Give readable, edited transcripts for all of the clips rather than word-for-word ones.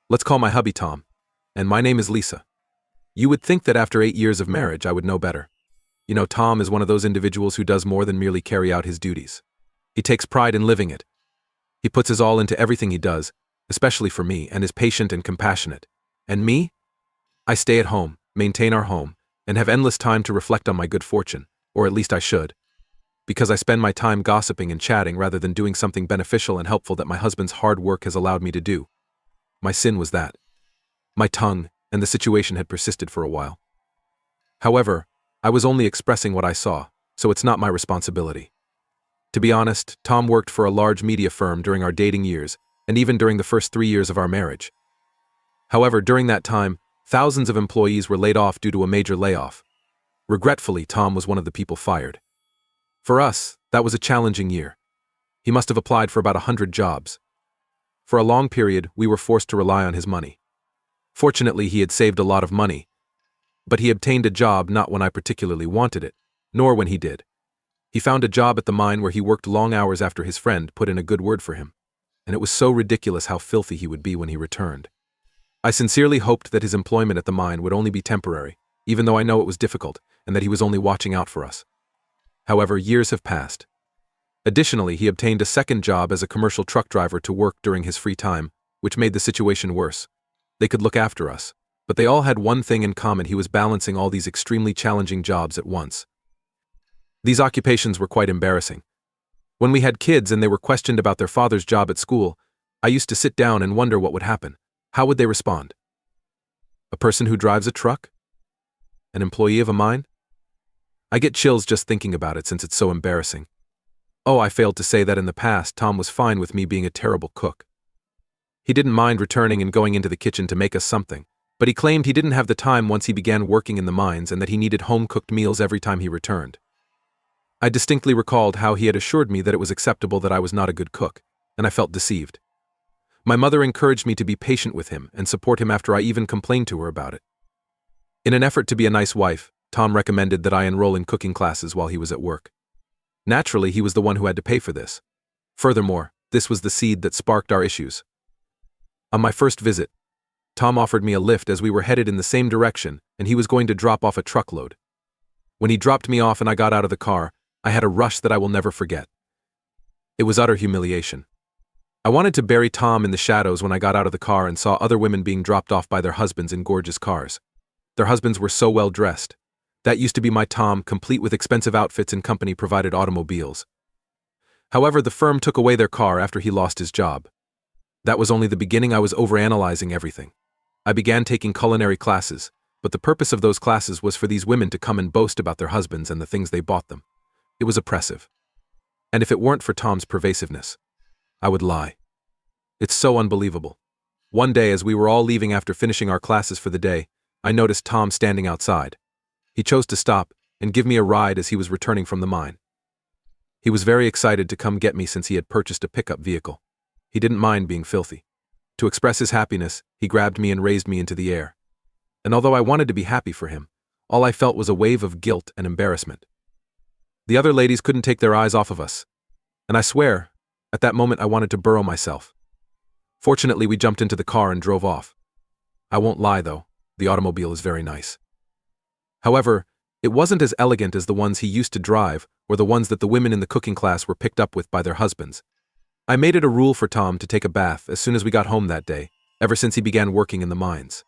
Let's call my hubby Tom. And my name is Lisa. You would think that after 8 years of marriage I would know better. You know, Tom is one of those individuals who does more than merely carry out his duties. He takes pride in living it. He puts his all into everything he does, especially for me, and is patient and compassionate. And me? I stay at home, maintain our home, and have endless time to reflect on my good fortune, or at least I should. Because I spend my time gossiping and chatting rather than doing something beneficial and helpful that my husband's hard work has allowed me to do. My sin was that. My tongue, and the situation had persisted for a while. However, I was only expressing what I saw, so it's not my responsibility. To be honest, Tom worked for a large media firm during our dating years, and even during the first 3 years of our marriage. However, during that time, thousands of employees were laid off due to a major layoff. Regretfully, Tom was one of the people fired. For us, that was a challenging year. He must have applied for about 100 jobs. For a long period, we were forced to rely on his money. Fortunately, he had saved a lot of money, but he obtained a job not when I particularly wanted it, nor when he did. He found a job at the mine where he worked long hours after his friend put in a good word for him, and it was so ridiculous how filthy he would be when he returned. I sincerely hoped that his employment at the mine would only be temporary, even though I know it was difficult and that he was only watching out for us. However, years have passed. Additionally, he obtained a second job as a commercial truck driver to work during his free time, which made the situation worse. They could look after us, but they all had one thing in common: he was balancing all these extremely challenging jobs at once. These occupations were quite embarrassing. When we had kids and they were questioned about their father's job at school, I used to sit down and wonder what would happen. How would they respond? A person who drives a truck? An employee of a mine? I get chills just thinking about it since it's so embarrassing. Oh, I failed to say that in the past, Tom was fine with me being a terrible cook. He didn't mind returning and going into the kitchen to make us something, but he claimed he didn't have the time once he began working in the mines and that he needed home-cooked meals every time he returned. I distinctly recalled how he had assured me that it was acceptable that I was not a good cook, and I felt deceived. My mother encouraged me to be patient with him and support him after I even complained to her about it. In an effort to be a nice wife, Tom recommended that I enroll in cooking classes while he was at work. Naturally, he was the one who had to pay for this. Furthermore, this was the seed that sparked our issues. On my first visit, Tom offered me a lift as we were headed in the same direction and he was going to drop off a truckload. When he dropped me off and I got out of the car, I had a rush that I will never forget. It was utter humiliation. I wanted to bury Tom in the shadows when I got out of the car and saw other women being dropped off by their husbands in gorgeous cars. Their husbands were so well dressed. That used to be my Tom, complete with expensive outfits and company-provided automobiles. However, the firm took away their car after he lost his job. That was only the beginning. I was overanalyzing everything. I began taking culinary classes, but the purpose of those classes was for these women to come and boast about their husbands and the things they bought them. It was oppressive. And if it weren't for Tom's pervasiveness, I would lie. It's so unbelievable. One day, as we were all leaving after finishing our classes for the day, I noticed Tom standing outside. He chose to stop and give me a ride as he was returning from the mine. He was very excited to come get me since he had purchased a pickup vehicle. He didn't mind being filthy. To express his happiness, he grabbed me and raised me into the air. And although I wanted to be happy for him, all I felt was a wave of guilt and embarrassment. The other ladies couldn't take their eyes off of us, and I swear, at that moment I wanted to burrow myself. Fortunately, we jumped into the car and drove off. I won't lie though, the automobile is very nice. However, it wasn't as elegant as the ones he used to drive or the ones that the women in the cooking class were picked up with by their husbands. I made it a rule for Tom to take a bath as soon as we got home that day, ever since he began working in the mines.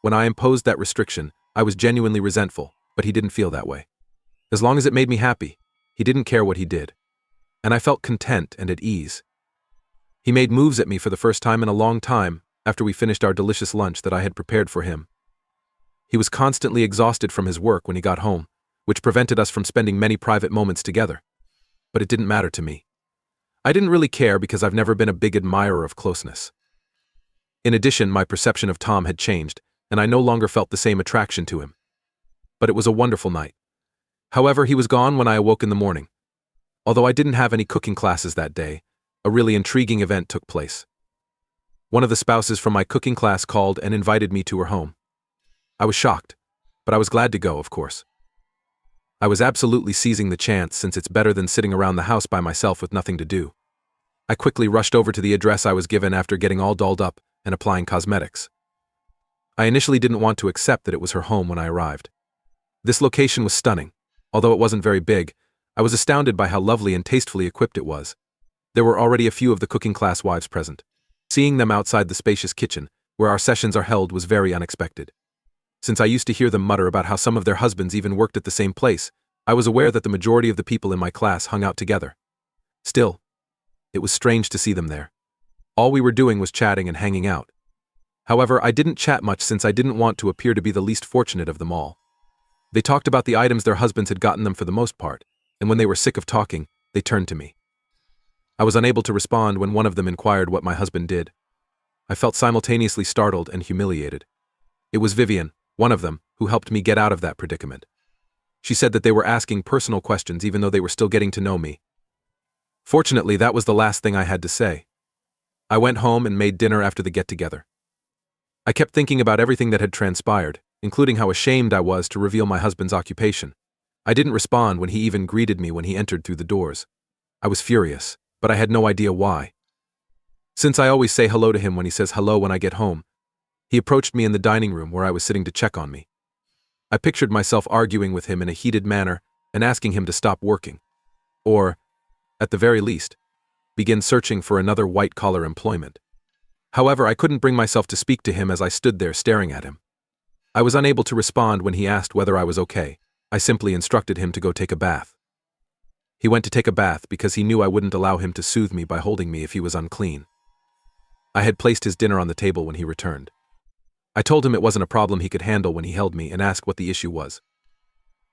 When I imposed that restriction, I was genuinely resentful, but he didn't feel that way. As long as it made me happy, he didn't care what he did. And I felt content and at ease. He made moves at me for the first time in a long time after we finished our delicious lunch that I had prepared for him. He was constantly exhausted from his work when he got home, which prevented us from spending many private moments together. But it didn't matter to me. I didn't really care because I've never been a big admirer of closeness. In addition, my perception of Tom had changed, and I no longer felt the same attraction to him. But it was a wonderful night. However, he was gone when I awoke in the morning. Although I didn't have any cooking classes that day, a really intriguing event took place. One of the spouses from my cooking class called and invited me to her home. I was shocked, but I was glad to go, of course. I was absolutely seizing the chance since it's better than sitting around the house by myself with nothing to do. I quickly rushed over to the address I was given after getting all dolled up and applying cosmetics. I initially didn't want to accept that it was her home when I arrived. This location was stunning. Although it wasn't very big, I was astounded by how lovely and tastefully equipped it was. There were already a few of the cooking class wives present. Seeing them outside the spacious kitchen, where our sessions are held, was very unexpected. Since I used to hear them mutter about how some of their husbands even worked at the same place, I was aware that the majority of the people in my class hung out together. Still, it was strange to see them there. All we were doing was chatting and hanging out. However, I didn't chat much since I didn't want to appear to be the least fortunate of them all. They talked about the items their husbands had gotten them for the most part, and when they were sick of talking, they turned to me. I was unable to respond when one of them inquired what my husband did. I felt simultaneously startled and humiliated. It was Vivian, one of them, who helped me get out of that predicament. She said that they were asking personal questions even though they were still getting to know me. Fortunately, that was the last thing I had to say. I went home and made dinner after the get-together. I kept thinking about everything that had transpired, including how ashamed I was to reveal my husband's occupation. I didn't respond when he even greeted me when he entered through the doors. I was furious, but I had no idea why. Since I always say hello to him when he says hello when I get home, he approached me in the dining room where I was sitting to check on me. I pictured myself arguing with him in a heated manner and asking him to stop working. Or, at the very least, begin searching for another white-collar employment. However, I couldn't bring myself to speak to him as I stood there staring at him. I was unable to respond when he asked whether I was okay. I simply instructed him to go take a bath. He went to take a bath because he knew I wouldn't allow him to soothe me by holding me if he was unclean. I had placed his dinner on the table when he returned. I told him it wasn't a problem he could handle when he held me and asked what the issue was.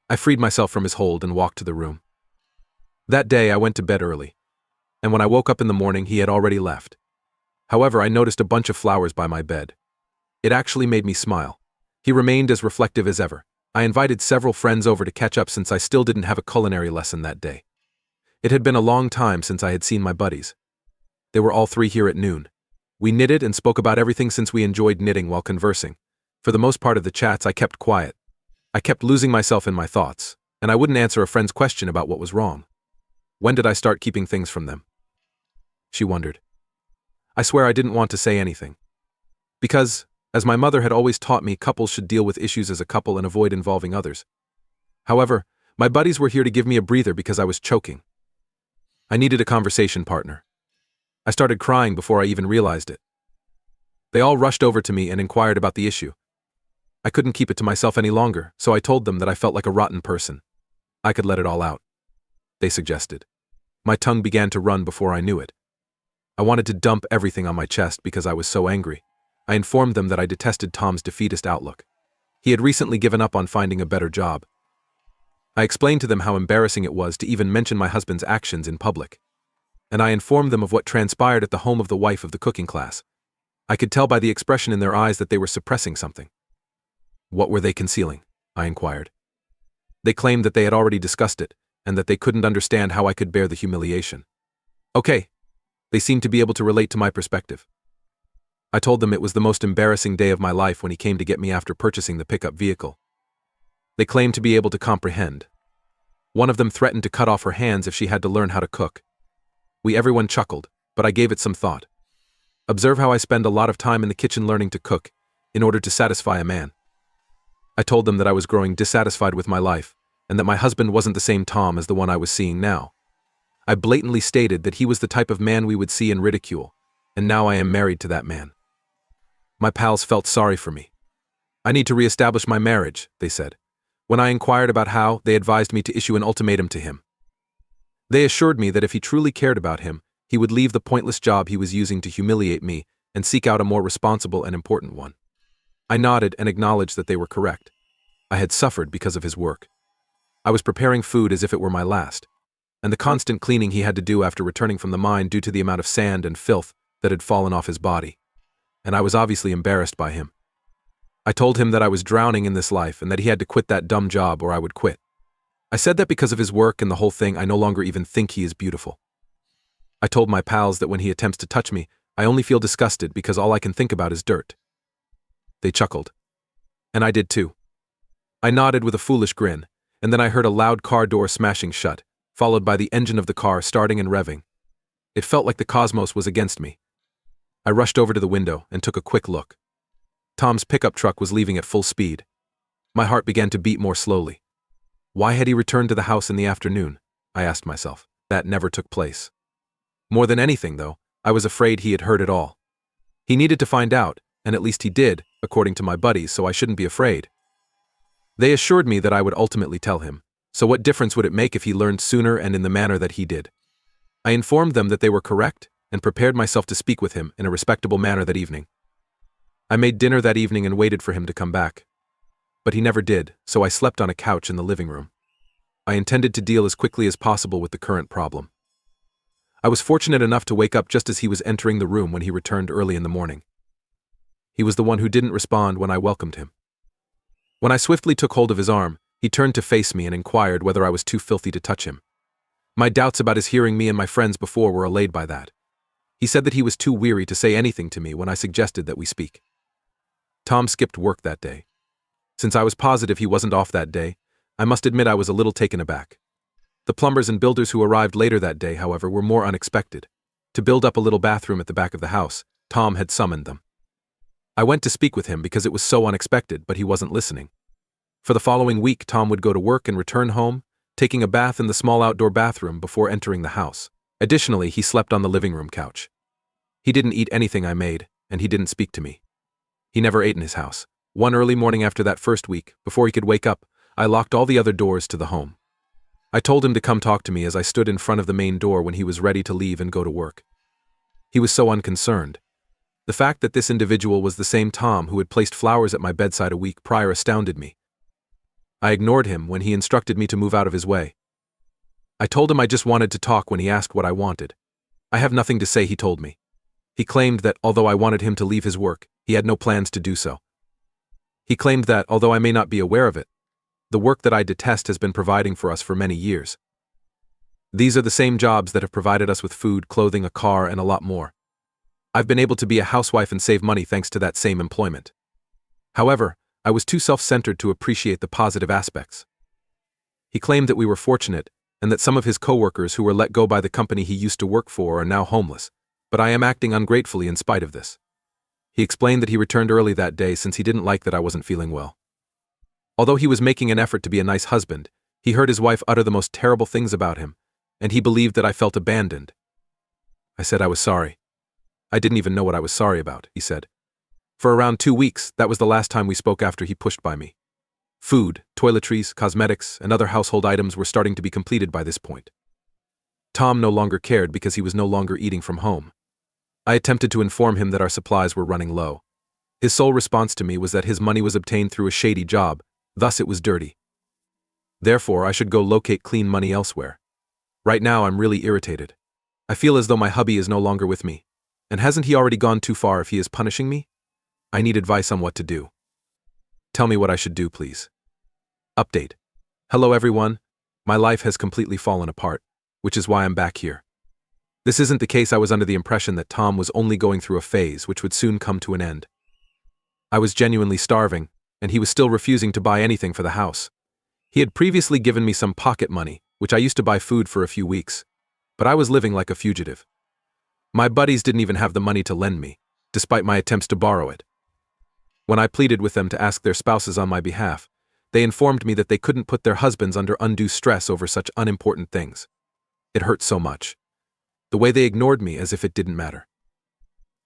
I freed myself from his hold and walked to the room. That day I went to bed early, and when I woke up in the morning he had already left. However, I noticed a bunch of flowers by my bed. It actually made me smile. He remained as reflective as ever. I invited several friends over to catch up since I still didn't have a culinary lesson that day. It had been a long time since I had seen my buddies. They were all three here at noon. We knitted and spoke about everything since we enjoyed knitting while conversing. For the most part of the chats, I kept quiet. I kept losing myself in my thoughts, and I wouldn't answer a friend's question about what was wrong. When did I start keeping things from them? She wondered. I swear I didn't want to say anything. Because, as my mother had always taught me, couples should deal with issues as a couple and avoid involving others. However, my buddies were here to give me a breather because I was choking. I needed a conversation partner. I started crying before I even realized it. They all rushed over to me and inquired about the issue. I couldn't keep it to myself any longer, so I told them that I felt like a rotten person. I could let it all out. They suggested. My tongue began to run before I knew it. I wanted to dump everything on my chest because I was so angry. I informed them that I detested Tom's defeatist outlook. He had recently given up on finding a better job. I explained to them how embarrassing it was to even mention my husband's actions in public. And I informed them of what transpired at the home of the wife of the cooking class. I could tell by the expression in their eyes that they were suppressing something. What were they concealing? I inquired. They claimed that they had already discussed it, and that they couldn't understand how I could bear the humiliation. Okay. They seemed to be able to relate to my perspective. I told them it was the most embarrassing day of my life when he came to get me after purchasing the pickup vehicle. They claimed to be able to comprehend. One of them threatened to cut off her hands if she had to learn how to cook. Everyone chuckled, but I gave it some thought. Observe how I spend a lot of time in the kitchen learning to cook, in order to satisfy a man. I told them that I was growing dissatisfied with my life, and that my husband wasn't the same Tom as the one I was seeing now. I blatantly stated that he was the type of man we would see and ridicule, and now I am married to that man. My pals felt sorry for me. I need to reestablish my marriage, they said. When I inquired about how, they advised me to issue an ultimatum to him. They assured me that if he truly cared about him, he would leave the pointless job he was using to humiliate me and seek out a more responsible and important one. I nodded and acknowledged that they were correct. I had suffered because of his work. I was preparing food as if it were my last, and the constant cleaning he had to do after returning from the mine due to the amount of sand and filth that had fallen off his body. And I was obviously embarrassed by him. I told him that I was drowning in this life and that he had to quit that dumb job or I would quit. I said that because of his work and the whole thing, I no longer even think he is beautiful. I told my pals that when he attempts to touch me, I only feel disgusted because all I can think about is dirt. They chuckled. And I did too. I nodded with a foolish grin, and then I heard a loud car door smashing shut, followed by the engine of the car starting and revving. It felt like the cosmos was against me. I rushed over to the window and took a quick look. Tom's pickup truck was leaving at full speed. My heart began to beat more slowly. Why had he returned to the house in the afternoon? I asked myself. That never took place. More than anything, though, I was afraid he had heard it all. He needed to find out, and at least he did, according to my buddies, so I shouldn't be afraid. They assured me that I would ultimately tell him, so what difference would it make if he learned sooner and in the manner that he did? I informed them that they were correct and prepared myself to speak with him in a respectable manner that evening. I made dinner that evening and waited for him to come back. But he never did, so I slept on a couch in the living room. I intended to deal as quickly as possible with the current problem. I was fortunate enough to wake up just as he was entering the room when he returned early in the morning. He was the one who didn't respond when I welcomed him. When I swiftly took hold of his arm, he turned to face me and inquired whether I was too filthy to touch him. My doubts about his hearing me and my friends before were allayed by that. He said that he was too weary to say anything to me when I suggested that we speak. Tom skipped work that day. Since I was positive he wasn't off that day, I must admit I was a little taken aback. The plumbers and builders who arrived later that day, however, were more unexpected. To build up a little bathroom at the back of the house, Tom had summoned them. I went to speak with him because it was so unexpected, but he wasn't listening. For the following week, Tom would go to work and return home, taking a bath in the small outdoor bathroom before entering the house. Additionally, he slept on the living room couch. He didn't eat anything I made, and he didn't speak to me. He never ate in his house. One early morning after that first week, before he could wake up, I locked all the other doors to the home. I told him to come talk to me as I stood in front of the main door when he was ready to leave and go to work. He was so unconcerned. The fact that this individual was the same Tom who had placed flowers at my bedside a week prior astounded me. I ignored him when he instructed me to move out of his way. I told him I just wanted to talk when he asked what I wanted. I have nothing to say, he told me. He claimed that, although I wanted him to leave his work, he had no plans to do so. He claimed that, although I may not be aware of it, the work that I detest has been providing for us for many years. These are the same jobs that have provided us with food, clothing, a car, and a lot more. I've been able to be a housewife and save money thanks to that same employment. However, I was too self-centered to appreciate the positive aspects. He claimed that we were fortunate and that some of his co-workers who were let go by the company he used to work for are now homeless, but I am acting ungratefully in spite of this. He explained that he returned early that day since he didn't like that I wasn't feeling well. Although he was making an effort to be a nice husband, he heard his wife utter the most terrible things about him, and he believed that I felt abandoned. I said I was sorry. I didn't even know what I was sorry about, he said. For around 2 weeks, that was the last time we spoke after he pushed by me. Food, toiletries, cosmetics, and other household items were starting to be completed by this point. Tom no longer cared because he was no longer eating from home. I attempted to inform him that our supplies were running low. His sole response to me was that his money was obtained through a shady job, thus it was dirty. Therefore, I should go locate clean money elsewhere. Right now, I'm really irritated. I feel as though my hubby is no longer with me. And hasn't he already gone too far if he is punishing me? I need advice on what to do. Tell me what I should do, please. Update. Hello everyone. My life has completely fallen apart, which is why I'm back here. This isn't the case. I was under the impression that Tom was only going through a phase which would soon come to an end. I was genuinely starving, and he was still refusing to buy anything for the house. He had previously given me some pocket money, which I used to buy food for a few weeks, but I was living like a fugitive. My buddies didn't even have the money to lend me, despite my attempts to borrow it. When I pleaded with them to ask their spouses on my behalf, they informed me that they couldn't put their husbands under undue stress over such unimportant things. It hurt so much. The way they ignored me as if it didn't matter.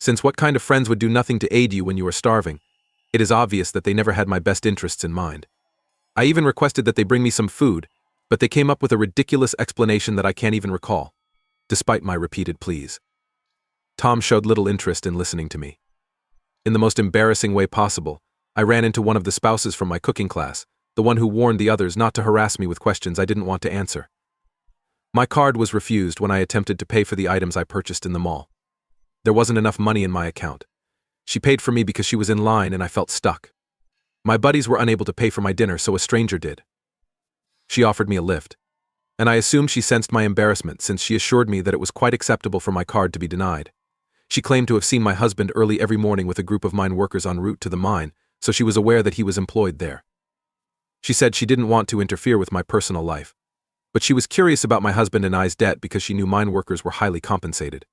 Since what kind of friends would do nothing to aid you when you are starving, it is obvious that they never had my best interests in mind. I even requested that they bring me some food, but they came up with a ridiculous explanation that I can't even recall, despite my repeated pleas. Tom showed little interest in listening to me. In the most embarrassing way possible, I ran into one of the spouses from my cooking class, the one who warned the others not to harass me with questions I didn't want to answer. My card was refused when I attempted to pay for the items I purchased in the mall. There wasn't enough money in my account. She paid for me because she was in line and I felt stuck. My buddies were unable to pay for my dinner, so a stranger did. She offered me a lift, and I assumed she sensed my embarrassment since she assured me that it was quite acceptable for my card to be denied. She claimed to have seen my husband early every morning with a group of mine workers en route to the mine, so she was aware that he was employed there. She said she didn't want to interfere with my personal life, but she was curious about my husband and I's debt because she knew mine workers were highly compensated.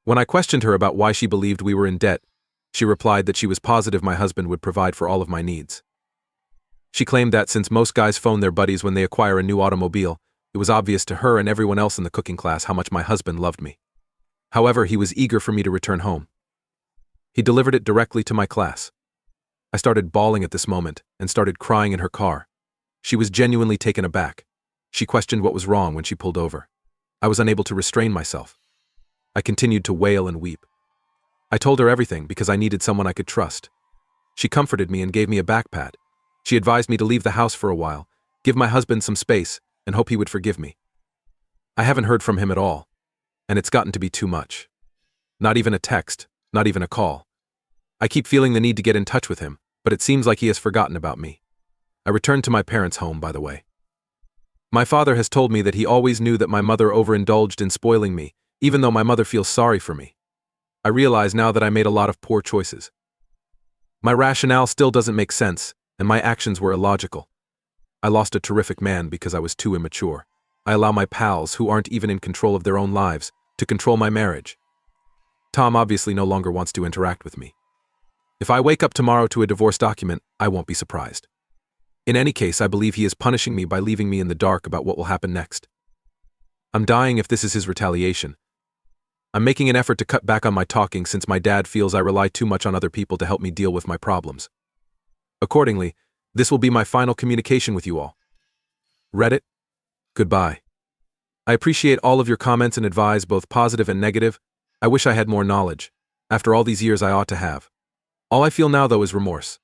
When I questioned her about why she believed we were in debt, she replied that she was positive my husband would provide for all of my needs. She claimed that since most guys phone their buddies when they acquire a new automobile, it was obvious to her and everyone else in the cooking class how much my husband loved me. However, he was eager for me to return home. He delivered it directly to my class. I started bawling at this moment and started crying in her car. She was genuinely taken aback. She questioned what was wrong when she pulled over. I was unable to restrain myself. I continued to wail and weep. I told her everything because I needed someone I could trust. She comforted me and gave me a back pat. She advised me to leave the house for a while, give my husband some space, and hope he would forgive me. I haven't heard from him at all, and it's gotten to be too much. Not even a text, not even a call. I keep feeling the need to get in touch with him, but it seems like he has forgotten about me. I returned to my parents' home, by the way. My father has told me that he always knew that my mother overindulged in spoiling me, even though my mother feels sorry for me. I realize now that I made a lot of poor choices. My rationale still doesn't make sense, and my actions were illogical. I lost a terrific man because I was too immature. I allow my pals, who aren't even in control of their own lives, to control my marriage. Tom obviously no longer wants to interact with me. If I wake up tomorrow to a divorce document, I won't be surprised. In any case, I believe he is punishing me by leaving me in the dark about what will happen next. I'm dying if this is his retaliation. I'm making an effort to cut back on my talking since my dad feels I rely too much on other people to help me deal with my problems. Accordingly, this will be my final communication with you all. Reddit, goodbye. I appreciate all of your comments and advice, both positive and negative. I wish I had more knowledge. After all these years, I ought to have. All I feel now, though, is remorse.